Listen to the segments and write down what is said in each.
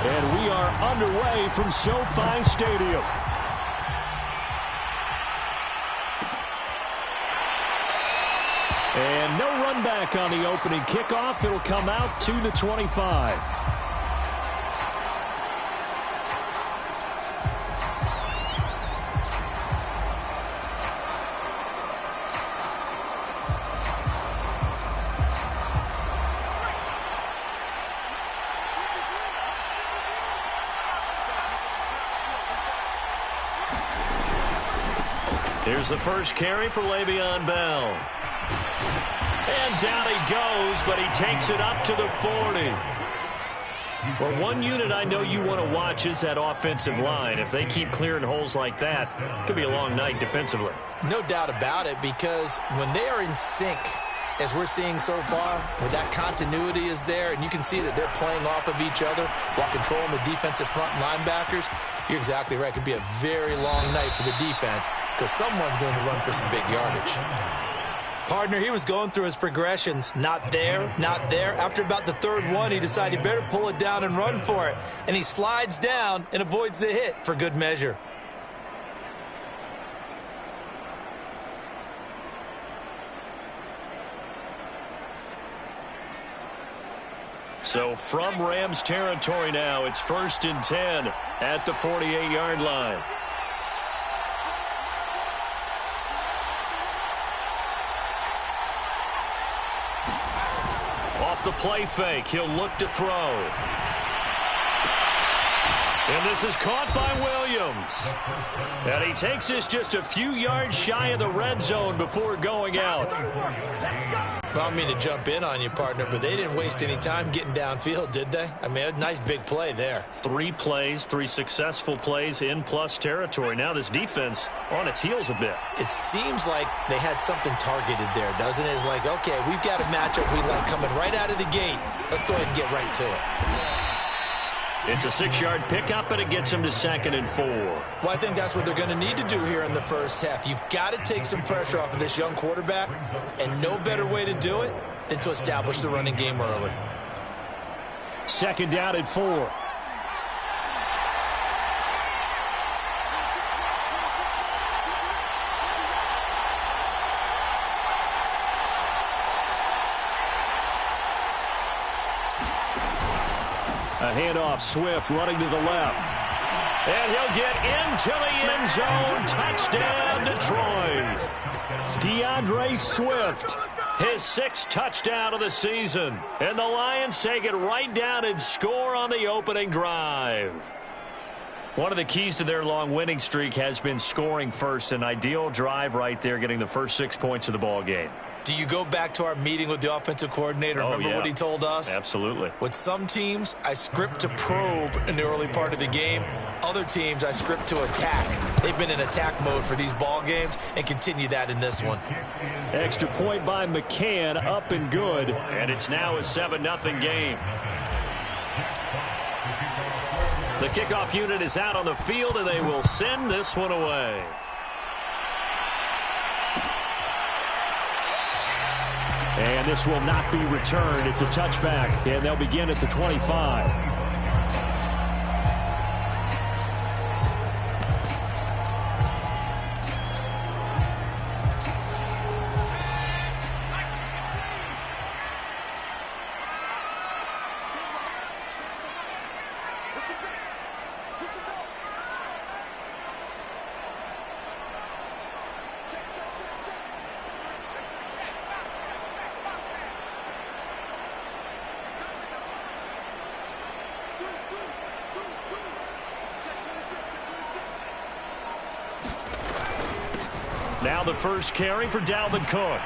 And we are underway from SoFi Stadium. And no run back on the opening kickoff. It'll come out to the 25. Here's the first carry for Le'Veon Bell. And down he goes, but he takes it up to the 40. Well, one unit I know you want to watch is that offensive line. If they keep clearing holes like that, it could be a long night defensively. No doubt about it, because when they are in sync, as we're seeing so far, where that continuity is there, and you can see that they're playing off of each other while controlling the defensive front linebackers, you're exactly right. It could be a very long night for the defense because someone's going to run for some big yardage. Partner, he was going through his progressions. Not there, not there. After about the third one, he decided he better pull it down and run for it. And he slides down and avoids the hit for good measure. So from Rams territory now, it's 1st and 10 at the 48-yard line. Off the play fake, he'll look to throw. And this is caught by Williams. And he takes this just a few yards shy of the red zone before going out. Well, I mean to jump in on you, partner, but they didn't waste any time getting downfield, did they? I mean, a nice big play there. 3 plays, 3 successful plays in plus territory. Now this defense on its heels a bit. It seems like they had something targeted there, doesn't it? It's like, okay, we've got a matchup we like coming right out of the gate. Let's go ahead and get right to it. It's a 6-yard pickup, and it gets him to 2nd and 4. Well, I think that's what they're going to need to do here in the first half. You've got to take some pressure off of this young quarterback, and no better way to do it than to establish the running game early. 2nd down and 4. A handoff, Swift running to the left. And he'll get into the end zone. Touchdown, Detroit. DeAndre Swift, his 6th touchdown of the season. And the Lions take it right down and score on the opening drive. One of the keys to their long winning streak has been scoring first. An ideal drive right there, getting the first 6 points of the ball game. Do you go back to our meeting with the offensive coordinator? Remember what he told us? Absolutely. With some teams, I script to probe in the early part of the game. Other teams, I script to attack. They've been in attack mode for these ball games and continue that in this one. Extra point by McCann, up and good. And it's now a 7-0 game. The kickoff unit is out on the field, and they will send this one away. And this will not be returned. It's a touchback, and they'll begin at the 25. Now the first carry for Dalvin Cook.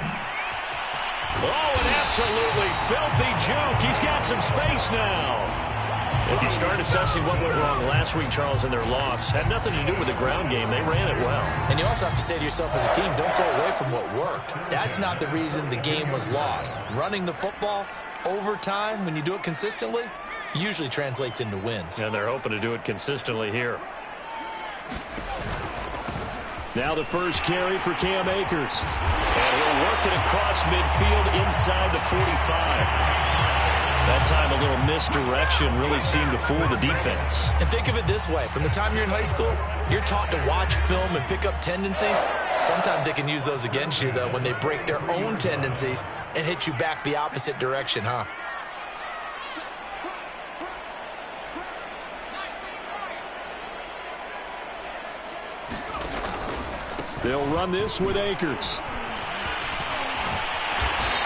Oh, an absolutely filthy juke. He's got some space now. If you start assessing what went wrong last week, Charles, in their loss, had nothing to do with the ground game. They ran it well. And you also have to say to yourself as a team, don't go away from what worked. That's not the reason the game was lost. Running the football over time, when you do it consistently, usually translates into wins. And they're hoping to do it consistently here. Now the first carry for Cam Akers. And he'll work it across midfield inside the 45. That time, a little misdirection really seemed to fool the defense. And think of it this way. From the time you're in high school, you're taught to watch film and pick up tendencies. Sometimes they can use those against you, though, when they break their own tendencies and hit you back the opposite direction, huh? They'll run this with Akers.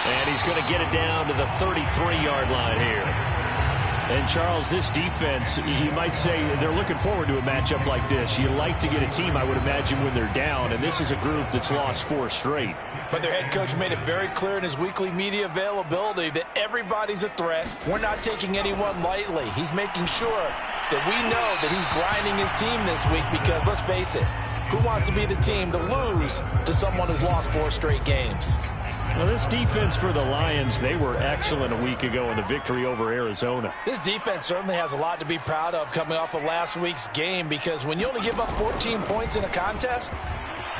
And he's going to get it down to the 33-yard line here. And, Charles, this defense, you might say they're looking forward to a matchup like this. You like to get a team, I would imagine, when they're down. And this is a group that's lost 4 straight. But their head coach made it very clear in his weekly media availability that everybody's a threat. We're not taking anyone lightly. He's making sure that we know that he's grinding his team this week because, let's face it, who wants to be the team to lose to someone who's lost 4 straight games? Well, this defense for the Lions, they were excellent a week ago in the victory over Arizona. This defense certainly has a lot to be proud of coming off of last week's game because when you only give up 14 points in a contest,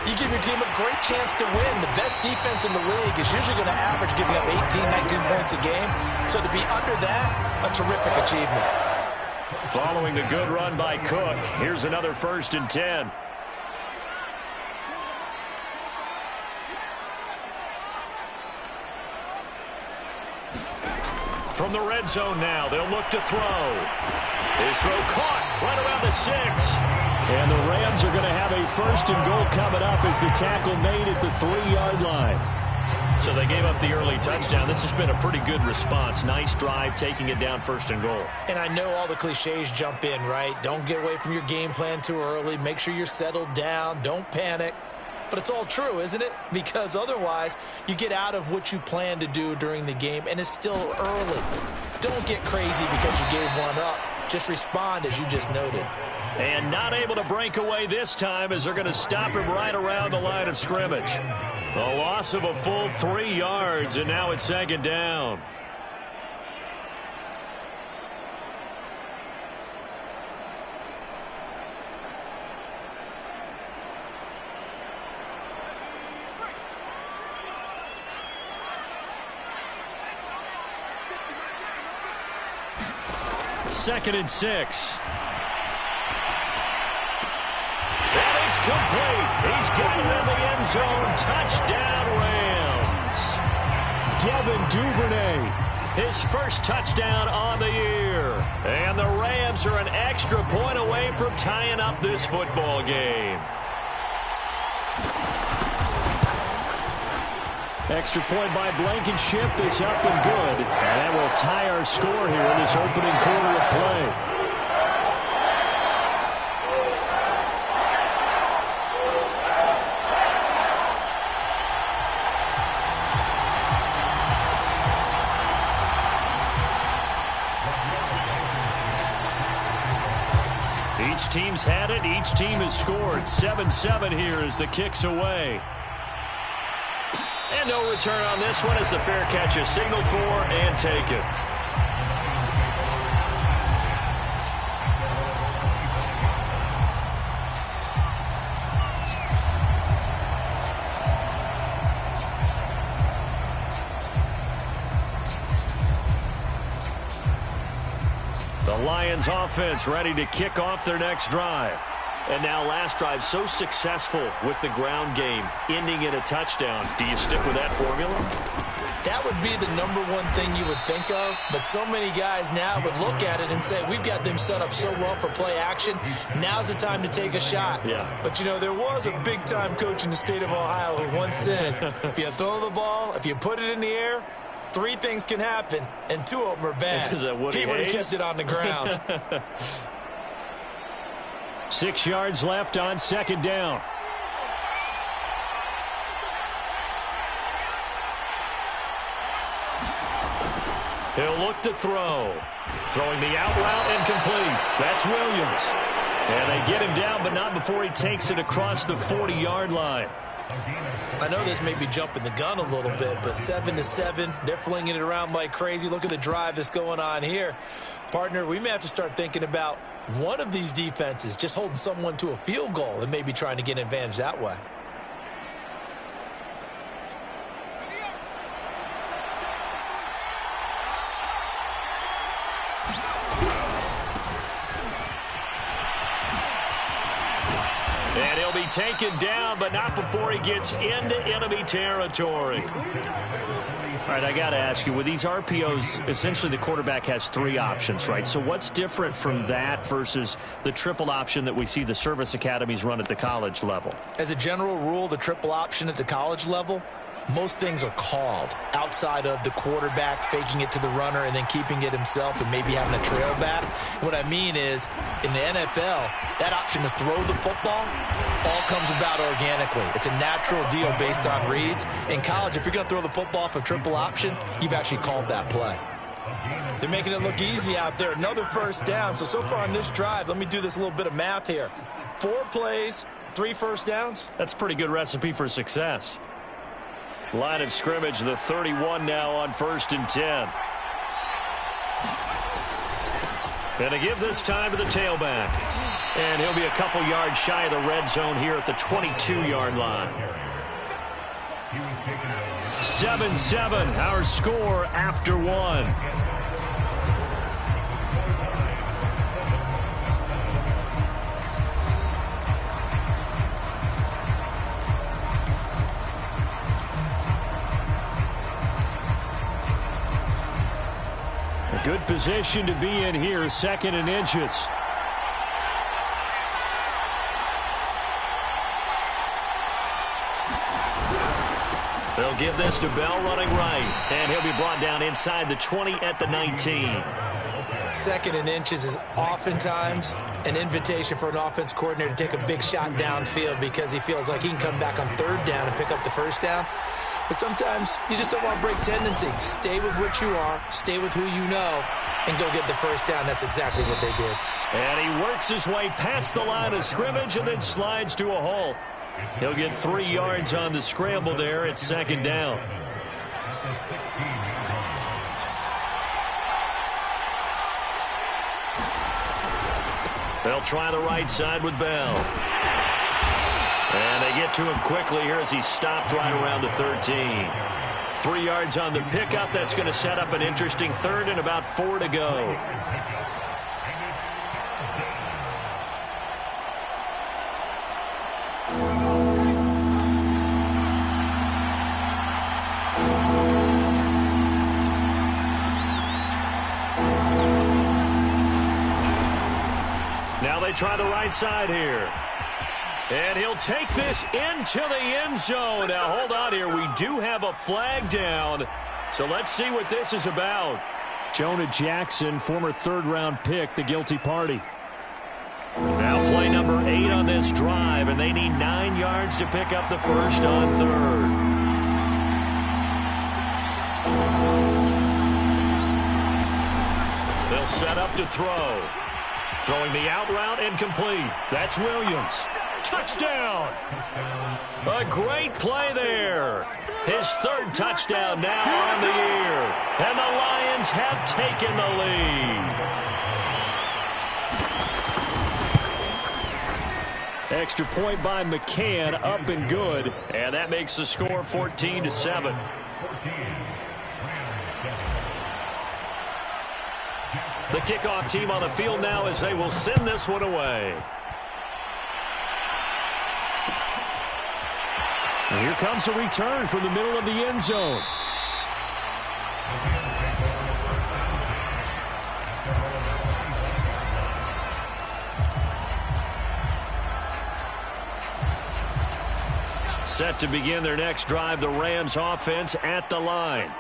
you give your team a great chance to win. The best defense in the league is usually going to average giving up 18, 19 points a game. So to be under that, a terrific achievement. Following the good run by Cook, here's another 1st and 10. From the red zone now, they'll look to throw. His throw caught right around the 6. And the Rams are going to have a 1st and goal coming up as the tackle made at the 3-yard line. So they gave up the early touchdown. This has been a pretty good response. Nice drive, taking it down 1st and goal. And I know all the cliches jump in, right? Don't get away from your game plan too early. Make sure you're settled down. Don't panic. But it's all true, isn't it? Because otherwise, you get out of what you plan to do during the game, and it's still early. Don't get crazy because you gave one up. Just respond as you just noted. And not able to break away this time as they're going to stop him right around the line of scrimmage. A loss of a full 3 yards, and now it's 2nd down. Second and 6. And it's complete. He's got it in the end zone. Touchdown, Rams. Devin Duvernay, his first touchdown on the year. And the Rams are an extra point away from tying up this football game. Extra point by Blankenship is up and good. And that will tie our score here in this opening quarter of play. Each team's had it. Each team has scored. 7-7 here as the kick's away. And no return on this one as the fair catch is signaled for and taken. The Lions offense ready to kick off their next drive. And now last drive so successful with the ground game, ending in a touchdown. Do you stick with that formula? That would be the #1 thing you would think of, but so many guys now would look at it and say, we've got them set up so well for play action, now's the time to take a shot. Yeah. But, you know, there was a big-time coach in the state of Ohio who once said, if you throw the ball, if you put it in the air, 3 things can happen, and 2 of them are bad. Is that Woody He would have Hayes? kept it on the ground. 6 yards left on 2nd down. He'll look to throw. Throwing the out route incomplete. That's Williams. And they get him down, but not before he takes it across the 40-yard line. I know this may be jumping the gun a little bit, but 7-7, they're flinging it around like crazy. Look at the drive that's going on here. Partner, we may have to start thinking about one of these defenses just holding someone to a field goal and maybe trying to get an advantage that way. He'll be taken down, but not before he gets into enemy territory. All right, I got to ask you, with these RPOs, essentially the quarterback has 3 options, right? So what's different from that versus the triple option that we see the service academies run at the college level? As a general rule, the triple option at the college level, most things are called outside of the quarterback faking it to the runner and then keeping it himself and maybe having a trail back. What I mean is, in the NFL, that option to throw the football all comes about organically. It's a natural deal based on reads. In college, if you're going to throw the football off a triple option, you've actually called that play. They're making it look easy out there. Another first down. So far on this drive, let me do this little bit of math here. 4 plays, 3 first downs. That's a pretty good recipe for success. Line of scrimmage, the 31 now on 1st and 10. Going to give this time to the tailback. And he'll be a couple yards shy of the red zone here at the 22-yard line. 7-7, our score after 1. Good position to be in here, 2nd and inches. They'll give this to Bell running right, and he'll be brought down inside the 20 at the 19. 2nd and inches is oftentimes an invitation for an offense coordinator to take a big shot downfield because he feels like he can come back on 3rd down and pick up the 1st down. But sometimes you just don't want to break tendency. Stay with what you are, stay with who you know, and go get the 1st down. That's exactly what they did. And he works his way past the line of scrimmage and then slides to a halt. He'll get 3 yards on the scramble there at 2nd down. They'll try the right side with Bell. And they get to him quickly here as he stopped right around the 13. 3 yards on the pickup. That's going to set up an interesting 3rd and about 4 to go. Now they try the right side here. And he'll take this into the end zone. Now, hold on here. We do have a flag down. So let's see what this is about. Jonah Jackson, former 3rd-round pick, the guilty party. Now play number 8 on this drive, and they need 9 yards to pick up the 1st on 3rd. They'll set up to throw. Throwing the out route incomplete. That's Williams. Touchdown! A great play there. His 3rd touchdown now on the year. And the Lions have taken the lead. Extra point by McCann, up and good. And that makes the score 14-7. The kickoff team on the field now as they will send this one away. And here comes a return from the middle of the end zone. Set to begin their next drive, the Rams offense at the line.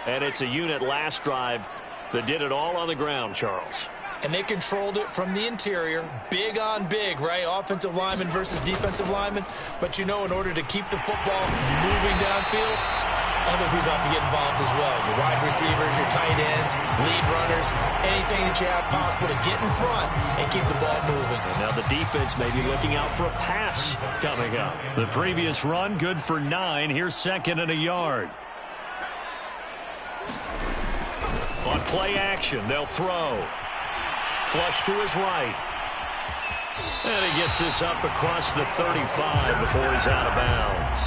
And it's a unit last drive that did it all on the ground, Charles. And they controlled it from the interior, big on big, right? Offensive lineman versus defensive lineman. But, you know, in order to keep the football moving downfield, other people have to get involved as well. Your wide receivers, your tight ends, lead runners, anything that you have possible to get in front and keep the ball moving. And now the defense may be looking out for a pass coming up. The previous run, good for 9. Here's 2nd and a yard. On play action, they'll throw. Flush to his right. And he gets this up across the 35 before he's out of bounds.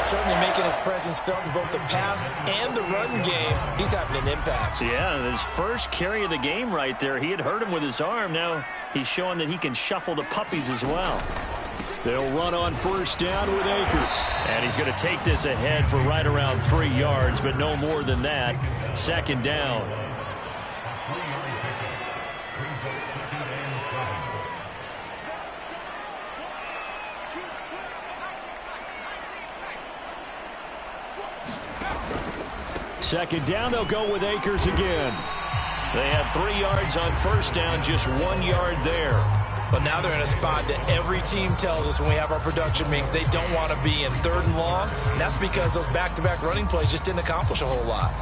Certainly making his presence felt in both the pass and the run game. He's having an impact. Yeah, his first carry of the game right there. He had hurt him with his arm. Now he's showing that he can shuffle the puppies as well. They'll run on first down with Akers. And he's going to take this ahead for right around 3 yards, but no more than that. Second down. Second down, they'll go with Akers again. They had 3 yards on first down, just 1 yard there. But now they're in a spot that every team tells us when we have our production meetings they don't want to be in, 3rd and long. And that's because those back-to-back running plays just didn't accomplish a whole lot.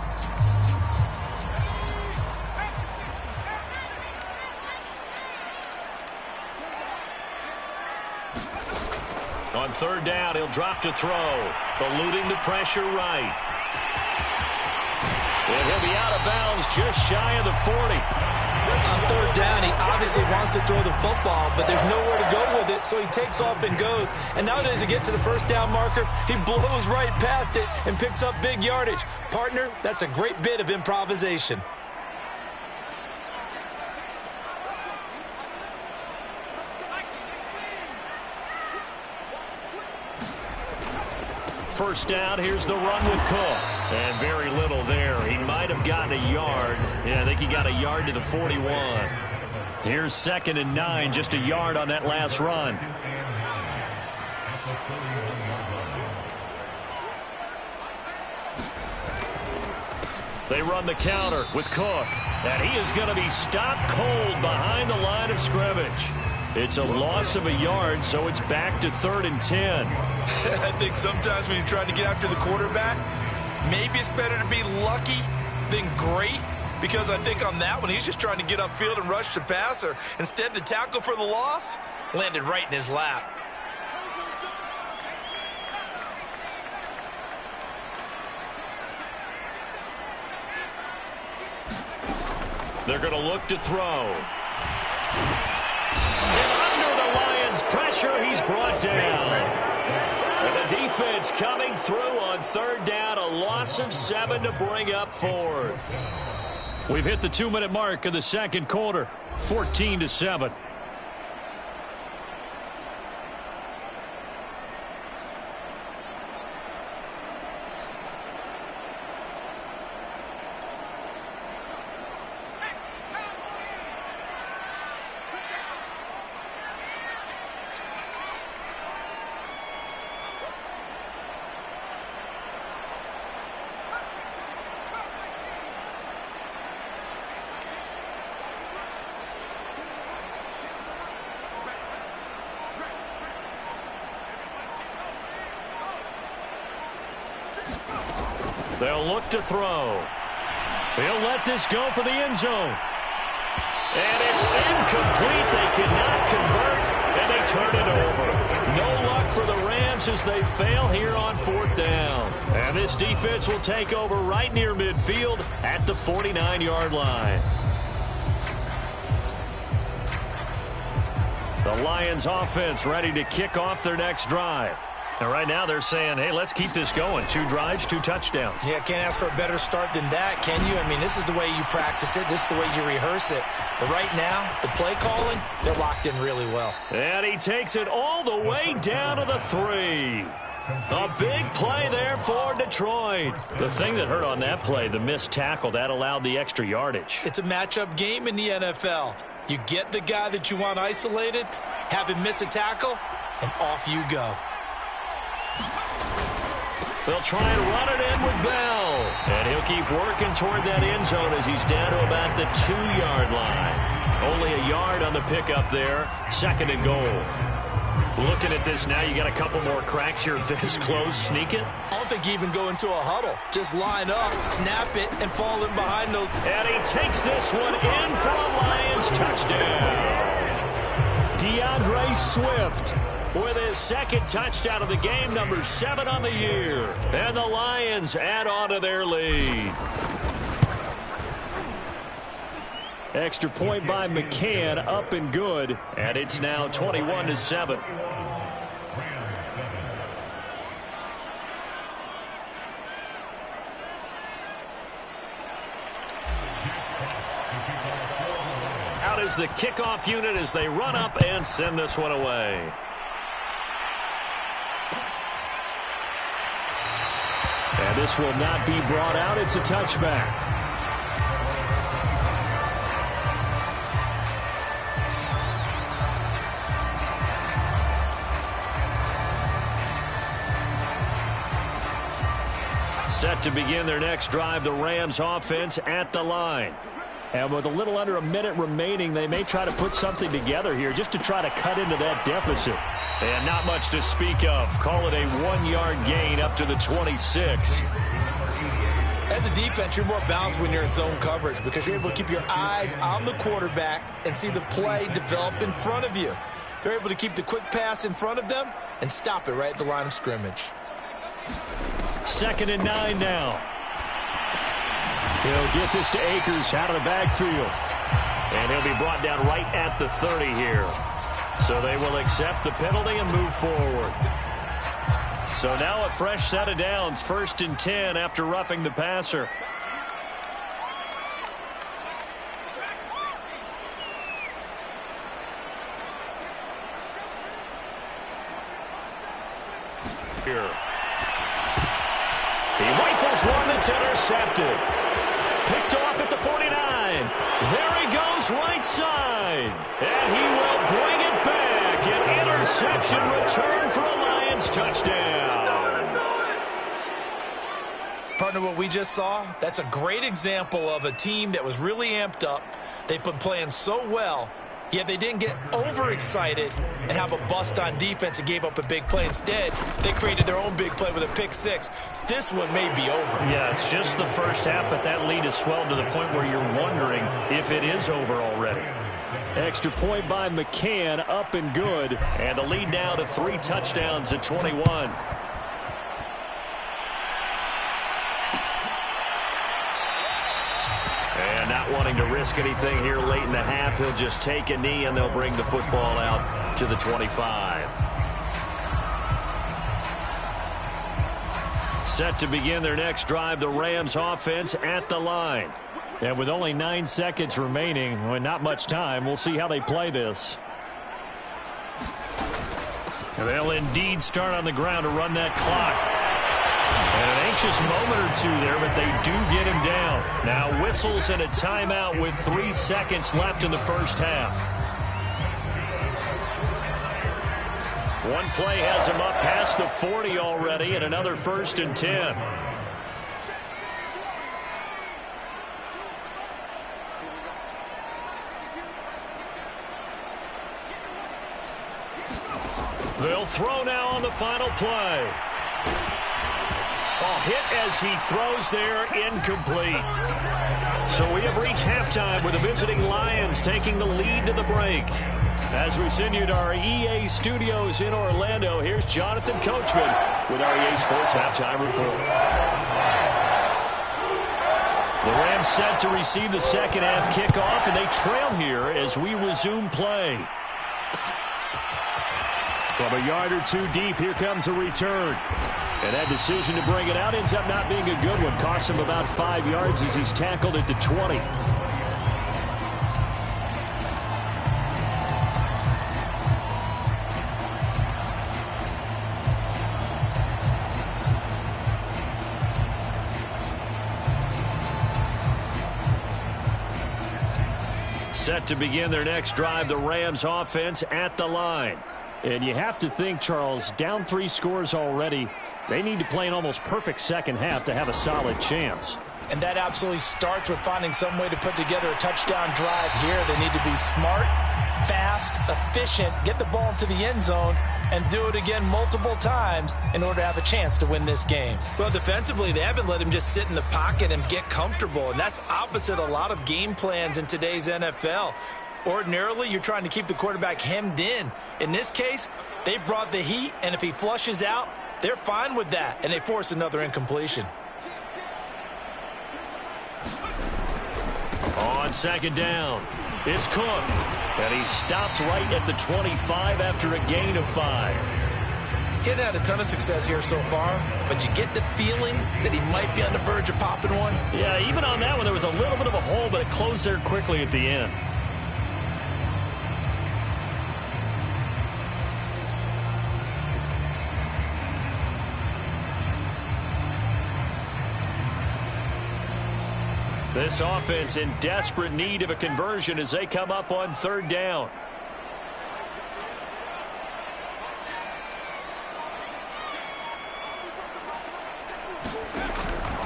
On 3rd down, he'll drop to throw, eluding the pressure right. And he'll be out of bounds just shy of the 40. On 3rd down, he obviously wants to throw the football, but there's nowhere to go with it, so he takes off and goes. And now as he gets to the first down marker, he blows right past it and picks up big yardage. Partner, that's a great bit of improvisation. First down, here's the run with Cook. And very little there. He might have gotten a yard. Yeah, I think he got a yard to the 41. Here's 2nd and 9, just a yard on that last run. They run the counter with Cook. And he is going to be stopped cold behind the line of scrimmage. It's a loss of a yard, so it's back to 3rd and 10. I think sometimes when you're trying to get after the quarterback, maybe it's better to be lucky than great, because I think on that one, he's just trying to get upfield and rush the passer. Instead, the tackle for the loss landed right in his lap. They're going to look to throw. And under the Lions' pressure, he's brought down. And the defense coming through on 3rd down, a loss of 7 to bring up 4th. We've hit the 2-minute mark of the 2nd quarter, 14-7. They'll look to throw. He'll let this go for the end zone. And it's incomplete. They cannot convert, and they turn it over. No luck for the Rams as they fail here on 4th down. And this defense will take over right near midfield at the 49-yard line. The Lions offense ready to kick off their next drive. And right now they're saying, hey, let's keep this going. 2 drives, 2 touchdowns. Yeah, can't ask for a better start than that, can you? I mean, this is the way you practice it. This is the way you rehearse it. But right now, the play calling, they're locked in really well. And he takes it all the way down to the 3. A big play there for Detroit. The thing that hurt on that play, the missed tackle, that allowed the extra yardage. It's a matchup game in the NFL. You get the guy that you want isolated, have him miss a tackle, and off you go. They'll try and run it in with Bell. And he'll keep working toward that end zone as he's down to about the 2-yard line. Only a yard on the pickup there. 2nd and goal. Looking at this now, you got a couple more cracks here this close. Sneak it. I don't think you even go into a huddle. Just line up, snap it, and fall in behind those. And he takes this one in for a Lions touchdown. DeAndre Swift with his 2nd touchdown of the game, number 7 on the year. And the Lions add on to their lead. Extra point by McCann, up and good. And it's now 21-7. Out is the kickoff unit as they run up and send this one away. And this will not be brought out. It's a touchback. Set to begin their next drive, the Rams offense at the line. And with a little under a minute remaining, they may try to put something together here just to try to cut into that deficit. And not much to speak of. Call it a 1-yard gain up to the 26. As a defense, you're more balanced when you're in zone coverage because you're able to keep your eyes on the quarterback and see the play develop in front of you. They're able to keep the quick pass in front of them and stop it right at the line of scrimmage. 2nd and 9 now. He'll get this to Akers out of the backfield. And he'll be brought down right at the 30 here. So they will accept the penalty and move forward. So now a fresh set of downs. 1st and 10 after roughing the passer. Here. He rifles one that's intercepted. Picked off at the 49. There he goes right side. And he will bring it back. An interception return for a Lions touchdown. Partner, what we just saw, that's a great example of a team that was really amped up. They've been playing so well, yet they didn't get overexcited and have a bust on defense and gave up a big play. Instead, they created their own big play with a pick six. This one may be over. Yeah, it's just the first half, but that lead has swelled to the point where you're wondering if it is over already. Extra point by McCann, up and good. And the lead now to 3 touchdowns at 21. And not wanting to risk anything here late in the half, he'll just take a knee and they'll bring the football out to the 25. Set to begin their next drive, the Rams offense at the line. And with only 9 seconds remaining, and not much time, we'll see how they play this. And they'll indeed start on the ground to run that clock. And an anxious moment or two there, but they do get him down. Now whistles and a timeout with 3 seconds left in the first half. One play has him up past the 40 already, and another 1st and 10. They'll throw now on the final play. Ball hit as he throws there, incomplete. So we have reached halftime with the visiting Lions taking the lead to the break. As we send you to our EA studios in Orlando, here's Jonathan Coachman with our EA Sports Halftime Report. The Rams set to receive the second half kickoff, and they trail here as we resume play. From a yard or two deep, here comes a return. And that decision to bring it out ends up not being a good one. Cost him about 5 yards as he's tackled at the 20. Set to begin their next drive, the Rams offense at the line. And you have to think, Charles, down 3 scores already. They need to play an almost perfect second half to have a solid chance. And that absolutely starts with finding some way to put together a touchdown drive here. They need to be smart, fast, efficient, get the ball into the end zone, and do it again multiple times in order to have a chance to win this game. Well, defensively, they haven't let him just sit in the pocket and get comfortable, and that's opposite a lot of game plans in today's NFL. Ordinarily, you're trying to keep the quarterback hemmed in. In this case, they brought the heat, and if he flushes out, they're fine with that, and they force another incompletion. On second down, it's Cook. And he stopped right at the 25 after a gain of 5. He hasn't had a ton of success here so far, but you get the feeling that he might be on the verge of popping one. Yeah, even on that one, there was a little bit of a hole, but it closed there quickly at the end. This offense in desperate need of a conversion as they come up on third down.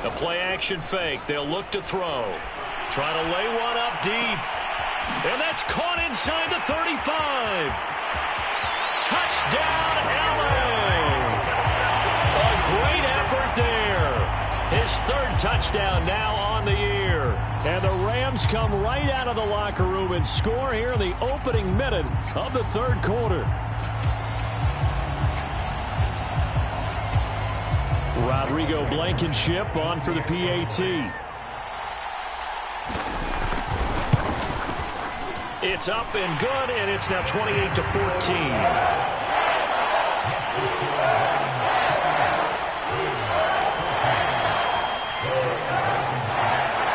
A play-action fake. They'll look to throw. Try to lay one up deep. And that's caught inside the 35. Touchdown, LA! A great effort there. His third touchdown now on the year. And the Rams come right out of the locker room and score here in the opening minute of the third quarter. Rodrigo Blankenship on for the PAT. It's up and good, and it's now 28-14.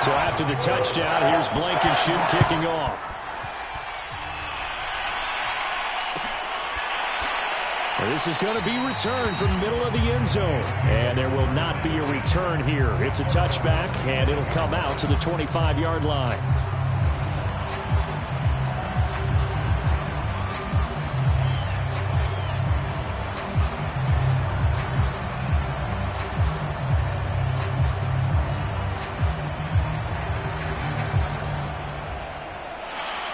So after the touchdown, here's Blankenship kicking off. This is going to be returned from middle of the end zone. And there will not be a return here. It's a touchback, and it'll come out to the 25-yard line.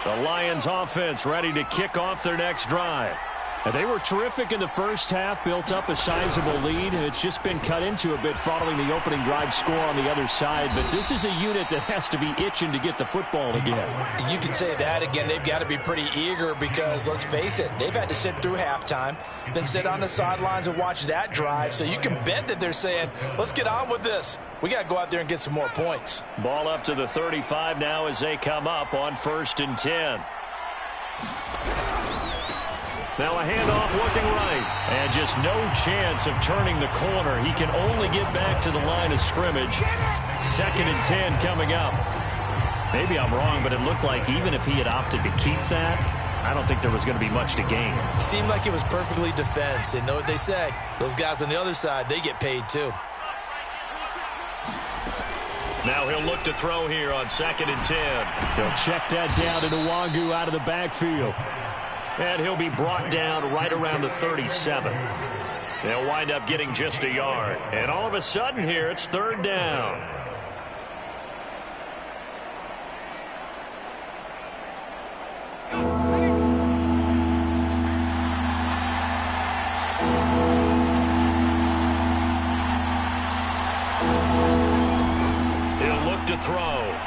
The Lions offense ready to kick off their next drive. And they were terrific in the first half, built up a sizable lead. It's just been cut into a bit following the opening drive score on the other side. But this is a unit that has to be itching to get the football again. You can say that again. They've got to be pretty eager because, let's face it, they've had to sit through halftime, then sit on the sidelines and watch that drive. So you can bet that they're saying, let's get on with this. We got to go out there and get some more points. Ball up to the 35 now as they come up on 1st and 10. Now a handoff looking right. And just no chance of turning the corner. He can only get back to the line of scrimmage. 2nd and 10 coming up. Maybe I'm wrong, but it looked like even if he had opted to keep that, I don't think there was going to be much to gain. Seemed like it was perfectly defense. And know what they say? Those guys on the other side, they get paid too. Now he'll look to throw here on 2nd and 10. He'll check that down to Nwangu out of the backfield. And he'll be brought down right around the 37. They'll wind up getting just a yard. And all of a sudden here, it's 3rd down. He'll look to throw.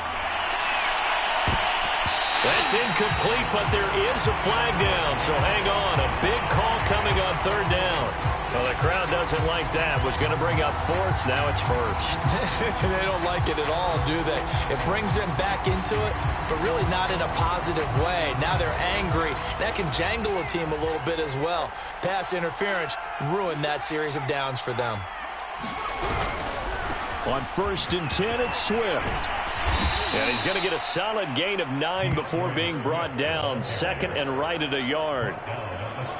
That's incomplete, but there is a flag down, so hang on. A big call coming on 3rd down. Well, the crowd doesn't like that. Was going to bring up 4th. Now it's 1st. They don't like it at all, do they? It brings them back into it, but really not in a positive way. Now they're angry. That can jangle a team a little bit as well. Pass interference ruined that series of downs for them. On 1st and 10, it's Swift. And he's going to get a solid gain of 9 before being brought down. 2nd and right at a yard.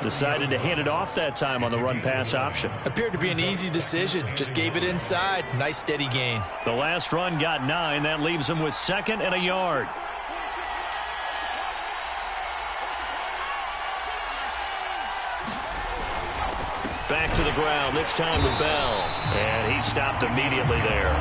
Decided to hand it off that time on the run-pass option. Appeared to be an easy decision. Just gave it inside. Nice steady gain. The last run got 9. That leaves him with 2nd and a yard. Back to the ground, this time with Bell. And he stopped immediately there.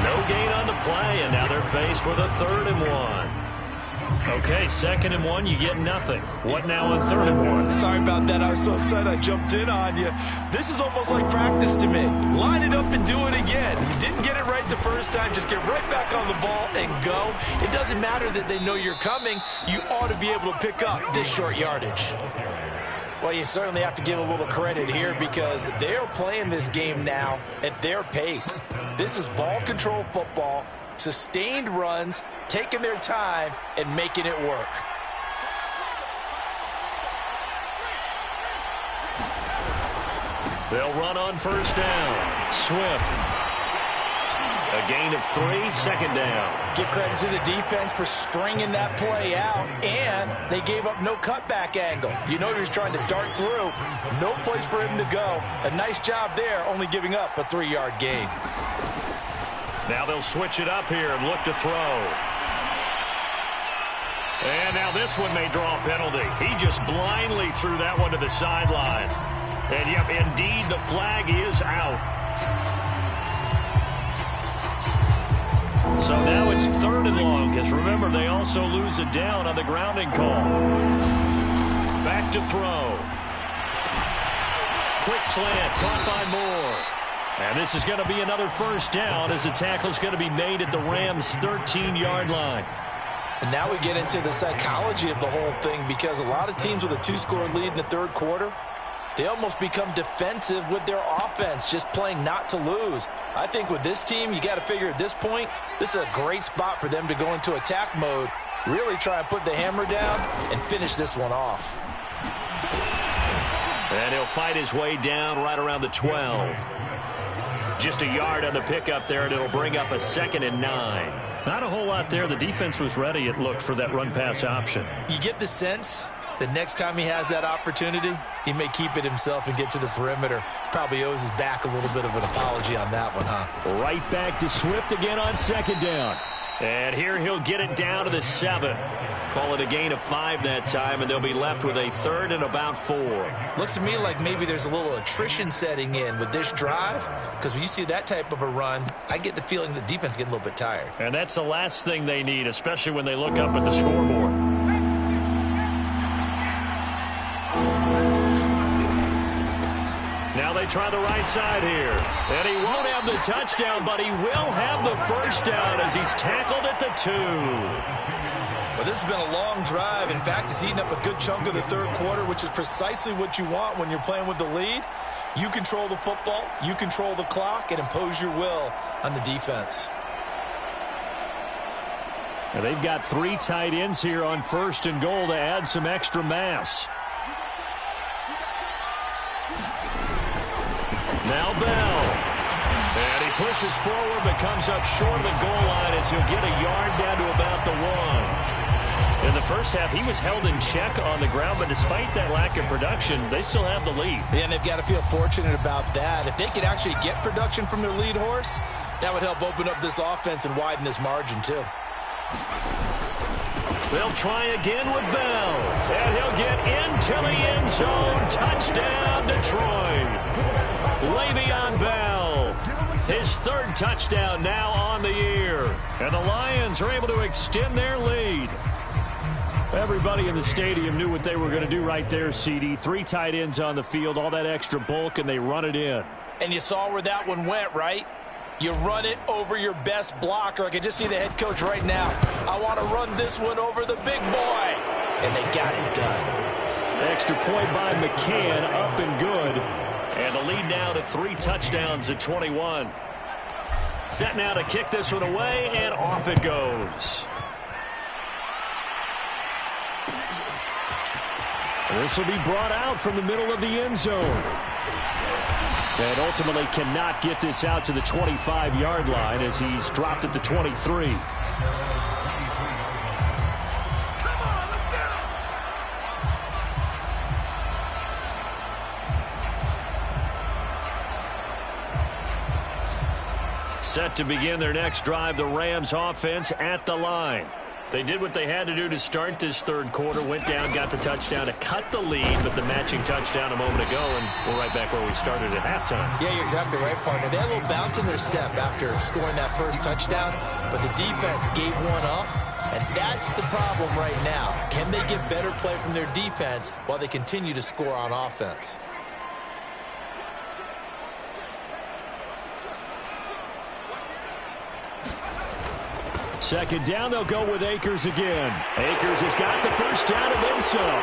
No gain on the play, and now they're faced with a 3rd and 1. Okay, 2nd and 1, you get nothing. What now on 3rd and 1? Sorry about that. I was so excited I jumped in on you. This is almost like practice to me. Line it up and do it again. You didn't get it right the first time. Just get right back on the ball and go. It doesn't matter that they know you're coming. You ought to be able to pick up this short yardage. Well, you certainly have to give a little credit here because they're playing this game now at their pace. This is ball control football, sustained runs, taking their time, and making it work. They'll run on 1st down. Swift. A gain of 3, 2nd down. Give credit to the defense for stringing that play out, and they gave up no cutback angle. You know he was trying to dart through. No place for him to go. A nice job there, only giving up a 3-yard gain. Now they'll switch it up here and look to throw. And now this one may draw a penalty. He just blindly threw that one to the sideline. And, yep, indeed, the flag is out. So now it's 3rd and long, because remember, they also lose it down on the grounding call. Back to throw. Quick slant, caught by Moore. And this is going to be another first down as the tackle's going to be made at the Rams' 13-yard line. And now we get into the psychology of the whole thing, because a lot of teams with a 2-score lead in the 3rd quarter, they almost become defensive with their offense, just playing not to lose. I think with this team, you got to figure at this point, this is a great spot for them to go into attack mode, really try and put the hammer down and finish this one off. And he'll fight his way down right around the 12. Just a yard on the pickup there, and it'll bring up a 2nd and 9. Not a whole lot there. The defense was ready, it looked, for that run-pass option. You get the sense that next time he has that opportunity, he may keep it himself and get to the perimeter. Probably owes his back a little bit of an apology on that one, huh? Right back to Swift again on 2nd down. And here he'll get it down to the 7. Call it a gain of 5 that time, and they'll be left with a 3rd and about 4. Looks to me like maybe there's a little attrition setting in with this drive, because when you see that type of a run, I get the feeling the defense getting a little bit tired. And that's the last thing they need, especially when they look up at the scoreboard. Now they try the right side here. And he won't have the touchdown, but he will have the first down as he's tackled at the 2. Well, this has been a long drive. In fact, it's eaten up a good chunk of the 3rd quarter, which is precisely what you want when you're playing with the lead. You control the football, you control the clock, and impose your will on the defense. Now they've got 3 tight ends here on 1st and goal to add some extra mass. Now Bell. And he pushes forward but comes up short of the goal line as he'll get a yard down to about the 1. In the first half, he was held in check on the ground, but despite that lack of production, they still have the lead. Yeah, and they've got to feel fortunate about that. If they could actually get production from their lead horse, that would help open up this offense and widen this margin too. They'll try again with Bell, and he'll get into the end zone. Touchdown, Detroit. Le'Veon Bell, his 3rd touchdown now on the year. And the Lions are able to extend their lead. Everybody in the stadium knew what they were going to do right there, CD. 3 tight ends on the field, all that extra bulk, and they run it in. And you saw where that one went, right? You run it over your best blocker. I can just see the head coach right now. I want to run this one over the big boy. And they got it done. Extra point by McCann, up and good. And the lead now to 3 touchdowns at 21. Set now to kick this one away, and off it goes. This will be brought out from the middle of the end zone. And ultimately cannot get this out to the 25-yard line as he's dropped at the 23. Set to begin their next drive, the Rams offense at the line. They did what they had to do to start this 3rd quarter, went down, got the touchdown to cut the lead, but the matching touchdown a moment ago, and we're right back where we started at halftime. Yeah, you're exactly right, partner. They had a little bounce in their step after scoring that first touchdown, but the defense gave one up, and that's the problem right now. Can they get better play from their defense while they continue to score on offense? Second down, they'll go with Akers again. Akers has got the first down and then some.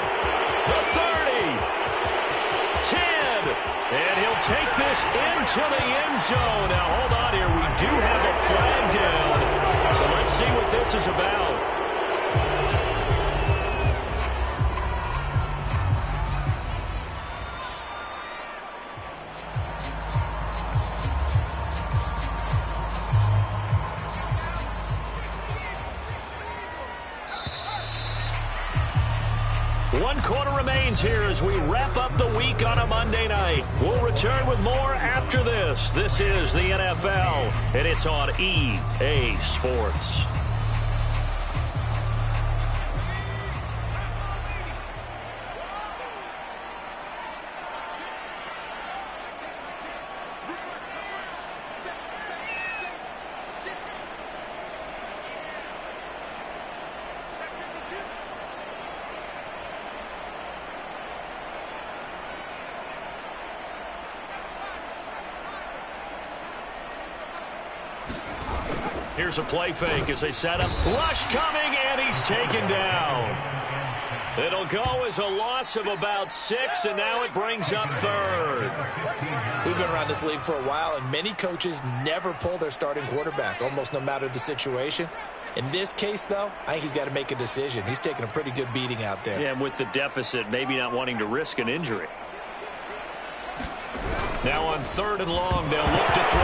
The 30. 10. And he'll take this into the end zone. Now, hold on here. We do have a flag down. So let's see what this is about. 1 quarter remains here as we wrap up the week on a Monday night. We'll return with more after this. This is the NFL, and it's on EA Sports. Here's a play fake as they set up. Rush coming, and he's taken down. It'll go as a loss of about 6, and now it brings up 3rd. We've been around this league for a while, and many coaches never pull their starting quarterback, almost no matter the situation. In this case, though, I think he's got to make a decision. He's taking a pretty good beating out there. Yeah, and with the deficit, maybe not wanting to risk an injury. Now on 3rd and long, they'll look to throw.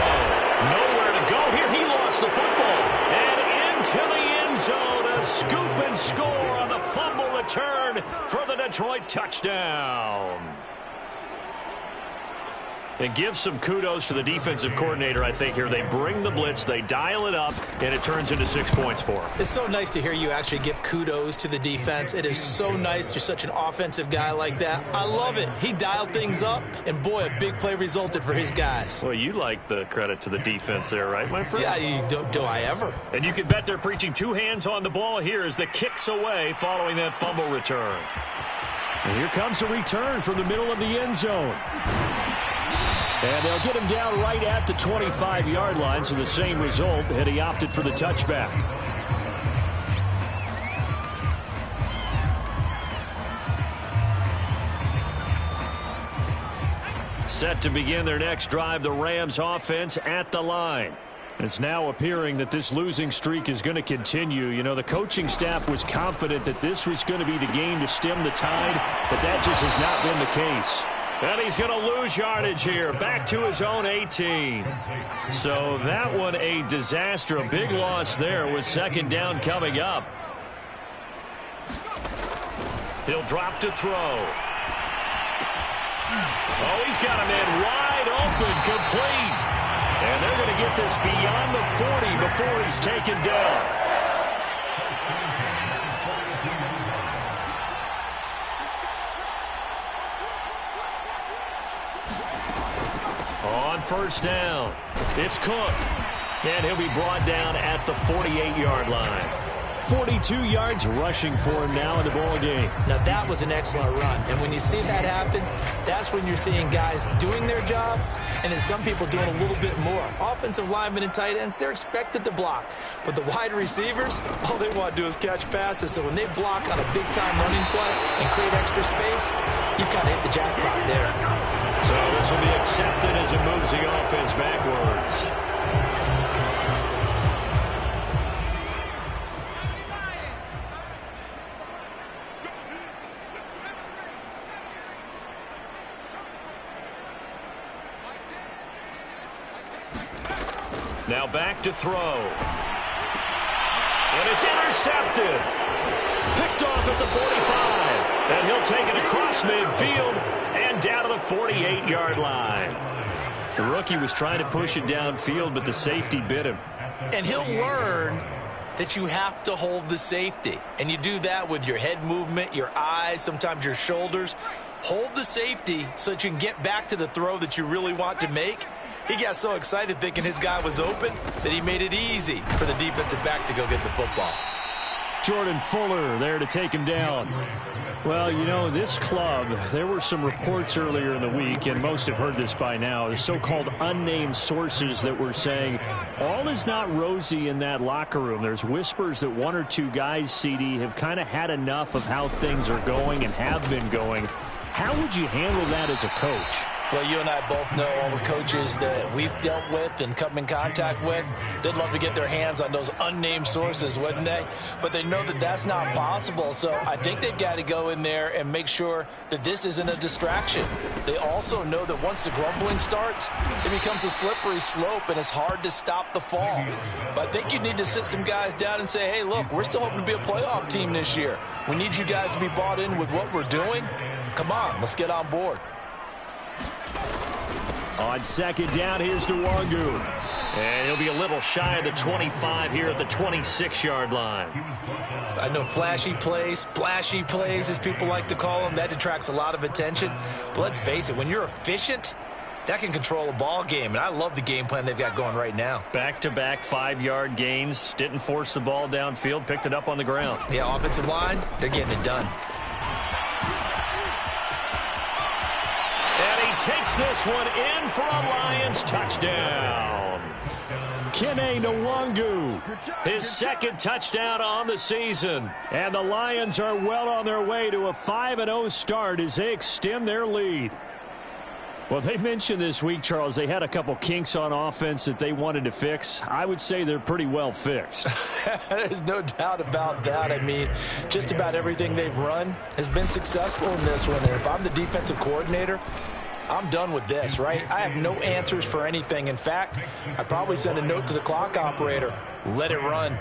Nowhere to go here. He lost the football. And into the end zone, a scoop and score on the fumble return for the Detroit touchdown. And give some kudos to the defensive coordinator, I think, here. They bring the blitz, they dial it up, and it turns into 6 points for them. It's so nice to hear you actually give kudos to the defense. It is so nice. You're such an offensive guy like that. I love it. He dialed things up, and, boy, a big play resulted for his guys. Well, you like the credit to the defense there, right, my friend? Yeah, do I ever? And you can bet they're preaching 2 hands on the ball here as the kick's away following that fumble return. And here comes a return from the middle of the end zone. And they'll get him down right at the 25-yard line, so the same result, and he opted for the touchback. Set to begin their next drive, the Rams offense at the line. It's now appearing that this losing streak is going to continue. You know, the coaching staff was confident that this was going to be the game to stem the tide, but that just has not been the case. And he's going to lose yardage here, back to his own 18. So that one a disaster, a big loss there with 2nd down coming up. He'll drop to throw. Oh, he's got a man wide open, complete. And they're going to get this beyond the 40 before he's taken down. On 1st down, it's Cook. And he'll be brought down at the 48-yard line. 42 yards rushing for him now in the ball game. Now, that was an excellent run. And when you see that happen, that's when you're seeing guys doing their job and then some people doing a little bit more. Offensive linemen and tight ends, they're expected to block. But the wide receivers, all they want to do is catch passes. So when they block on a big-time running play and create extra space, you've kind of hit the jackpot there. So this will be accepted as it moves the offense backwards. Now back to throw. And it's intercepted. Picked off at the 45. And he'll take it across midfield and down to the 48-yard line. The rookie was trying to push it downfield, but the safety bit him. And he'll learn that you have to hold the safety. And you do that with your head movement, your eyes, sometimes your shoulders. Hold the safety so that you can get back to the throw that you really want to make. He got so excited thinking his guy was open that he made it easy for the defensive back to go get the football. Jordan Fuller there to take him down. Well, you know, this club, there were some reports earlier in the week, and most have heard this by now, the so-called unnamed sources that were saying all is not rosy in that locker room. There's whispers that 1 or 2 guys, CD, have kind of had enough of how things are going and have been going. How would you handle that as a coach? Well, you and I both know all the coaches that we've dealt with and come in contact with. They'd love to get their hands on those unnamed sources, wouldn't they? But they know that that's not possible, so I think they've got to go in there and make sure that this isn't a distraction. They also know that once the grumbling starts, it becomes a slippery slope, and it's hard to stop the fall. But I think you need to sit some guys down and say, hey, look, we're still hoping to be a playoff team this year. We need you guys to be bought in with what we're doing. Come on, let's get on board. On second down, here's Nwangu. And he'll be a little shy of the 25 here at the 26-yard line. I know flashy plays, splashy plays, as people like to call them, that detracts a lot of attention. But let's face it, when you're efficient, that can control a ball game. And I love the game plan they've got going right now. Back-to-back 5-yard gains. Didn't force the ball downfield. Picked it up on the ground. Yeah, offensive line, they're getting it done. Takes this one in for a Lions touchdown. Kene Nwangu, his second touchdown on the season. And the Lions are well on their way to a 5-0 start as they extend their lead. Well, they mentioned this week, Charles, they had a couple kinks on offense that they wanted to fix. I would say they're pretty well fixed. There's no doubt about that. I mean, just about everything they've run has been successful in this one. And if I'm the defensive coordinator, I'm done with this, right? I have no answers for anything. In fact, I'd probably send a note to the clock operator. Let it run.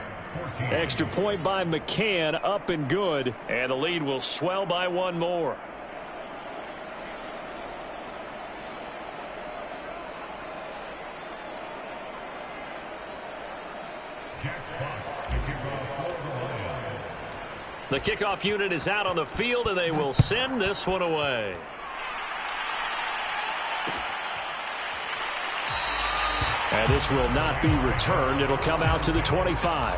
Extra point by McCann, up and good. And the lead will swell by one more. The kickoff unit is out on the field, and they will send this one away. And this will not be returned. It'll come out to the 25.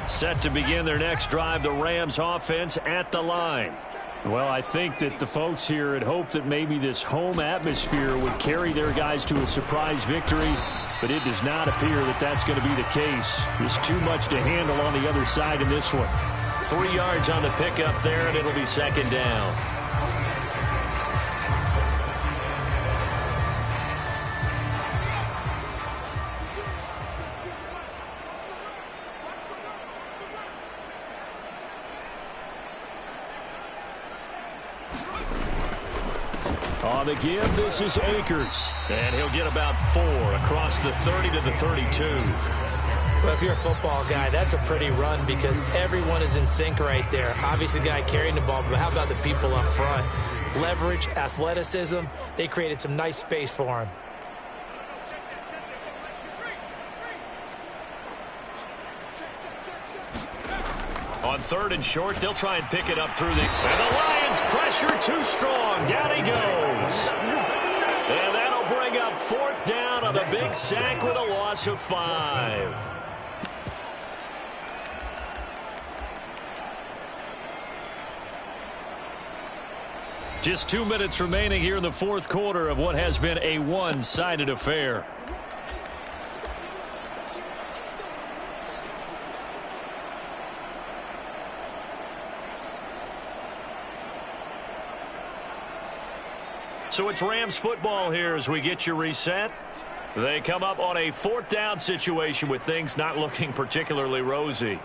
Set to begin their next drive, the Rams offense at the line. Well, I think that the folks here had hoped that maybe this home atmosphere would carry their guys to a surprise victory, but it does not appear that that's going to be the case. There's too much to handle on the other side in this one. 3 yards on the pickup there, and it'll be second down. On the give, this is Akers. And he'll get about 4 across the 30 to the 32. Well, if you're a football guy, that's a pretty run because everyone is in sync right there. Obviously, the guy carrying the ball, but how about the people up front? Leverage, athleticism, they created some nice space for him. On 3rd and short, they'll try and pick it up through the... And the Lions pressure too strong. Down he goes. And that'll bring up 4th down on the big sack with a loss of 5. Just 2 minutes remaining here in the 4th quarter of what has been a one-sided affair. So it's Rams football here as we get you reset. They come up on a 4th down situation with things not looking particularly rosy.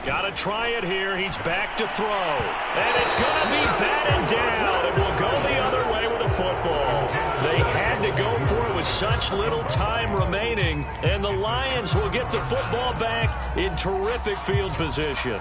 Got to try it here. He's back to throw. And it's going to be batted down. It will go the other way with the football. They had to go for it with such little time remaining. And the Lions will get the football back in terrific field position.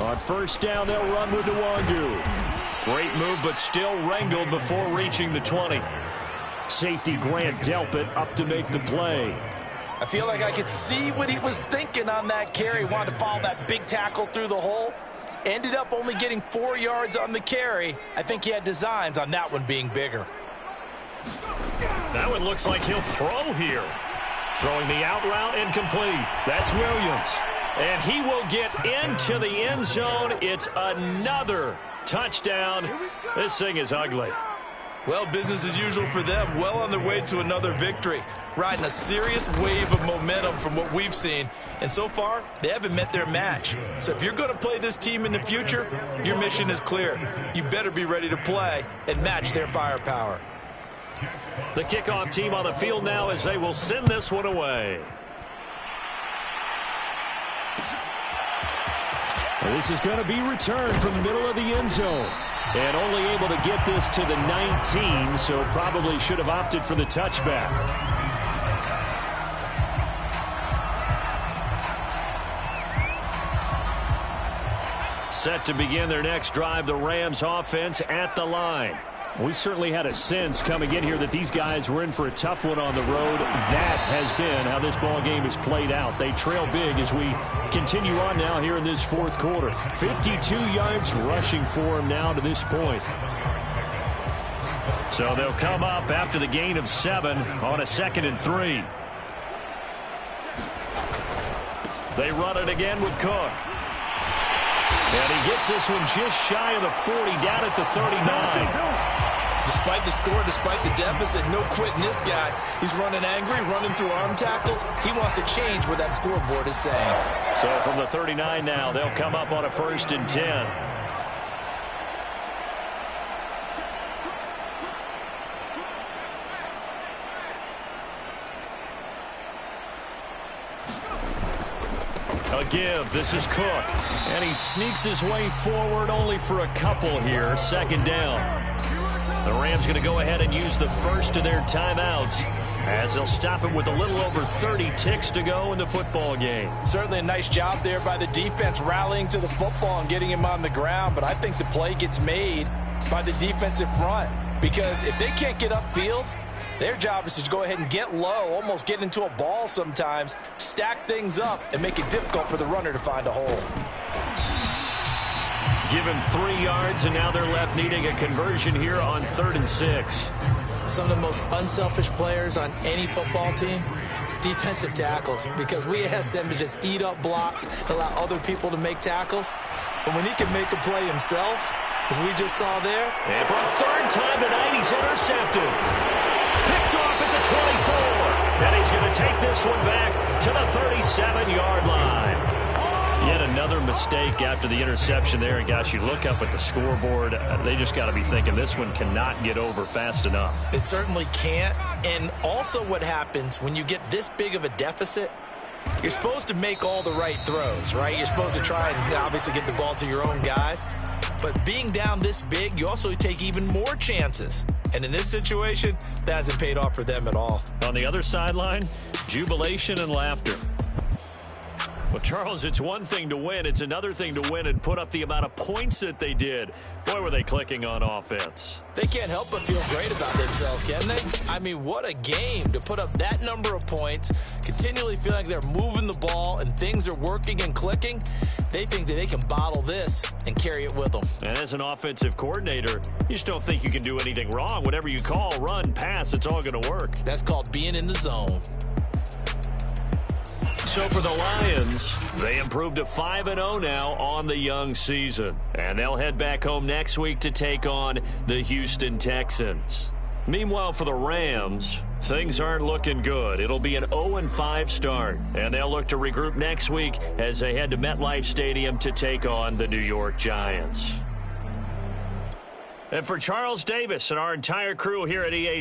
On 1st down, they'll run with Nwangu. Great move, but still wrangled before reaching the 20. Safety Grant Delpit up to make the play. I feel like I could see what he was thinking on that carry. Wanted to follow that big tackle through the hole. Ended up only getting 4 yards on the carry. I think he had designs on that one being bigger. That one looks like he'll throw here. Throwing the out route incomplete. That's Williams. And he will get into the end zone. It's another touchdown. This thing is ugly. Well, business as usual for them. Well on their way to another victory. Riding a serious wave of momentum from what we've seen. And so far, they haven't met their match. So if you're going to play this team in the future, your mission is clear. You better be ready to play and match their firepower. The kickoff team on the field now as they will send this one away. This is going to be returned from the middle of the end zone. And only able to get this to the 19, so probably should have opted for the touchback. Set to begin their next drive, the Rams offense at the line. We certainly had a sense coming in here that these guys were in for a tough one on the road. That has been how this ball game has played out. They trail big as we continue on now here in this fourth quarter. 52 yards rushing for them now to this point. So they'll come up after the gain of 7 on a 2nd and 3. They run it again with Cook. And he gets this one just shy of the 40, down at the 39. Despite the score, despite the deficit, no quitting this guy. He's running angry, running through arm tackles. He wants to change what that scoreboard is saying. So from the 39 now, they'll come up on a 1st and 10. A give. This is Cook. And he sneaks his way forward only for a couple here. 2nd down. The Rams going to go ahead and use the first of their timeouts as they'll stop it with a little over 30 ticks to go in the football game. Certainly a nice job there by the defense rallying to the football and getting him on the ground, but I think the play gets made by the defensive front because if they can't get upfield, their job is to go ahead and get low, almost get into a ball sometimes, stack things up, and make it difficult for the runner to find a hole. Give him 3 yards, and now they're left needing a conversion here on 3rd and 6. Some of the most unselfish players on any football team, defensive tackles, because we ask them to just eat up blocks, allow other people to make tackles. But when he can make a play himself, as we just saw there. And for a 3rd time tonight, he's intercepted. Picked off at the 24. And he's going to take this one back to the 37-yard line. Yet another mistake after the interception there. And, gosh, you look up at the scoreboard. They just got to be thinking this one cannot get over fast enough. It certainly can't. And also what happens when you get this big of a deficit, you're supposed to make all the right throws, right? You're supposed to try and obviously get the ball to your own guys. But being down this big, you also take even more chances. And in this situation, that hasn't paid off for them at all. On the other sideline, jubilation and laughter. Well, Charles, it's one thing to win. It's another thing to win and put up the amount of points that they did. Boy, were they clicking on offense. They can't help but feel great about themselves, can they? I mean, what a game to put up that number of points, continually feel like they're moving the ball and things are working and clicking. They think that they can bottle this and carry it with them. And as an offensive coordinator, you just don't think you can do anything wrong. Whatever you call, run, pass, it's all going to work. That's called being in the zone. So for the Lions, they improved to 5-0 now on the young season. And they'll head back home next week to take on the Houston Texans. Meanwhile, for the Rams, things aren't looking good. It'll be an 0-5 start. And they'll look to regroup next week as they head to MetLife Stadium to take on the New York Giants. And for Charles Davis and our entire crew here at EA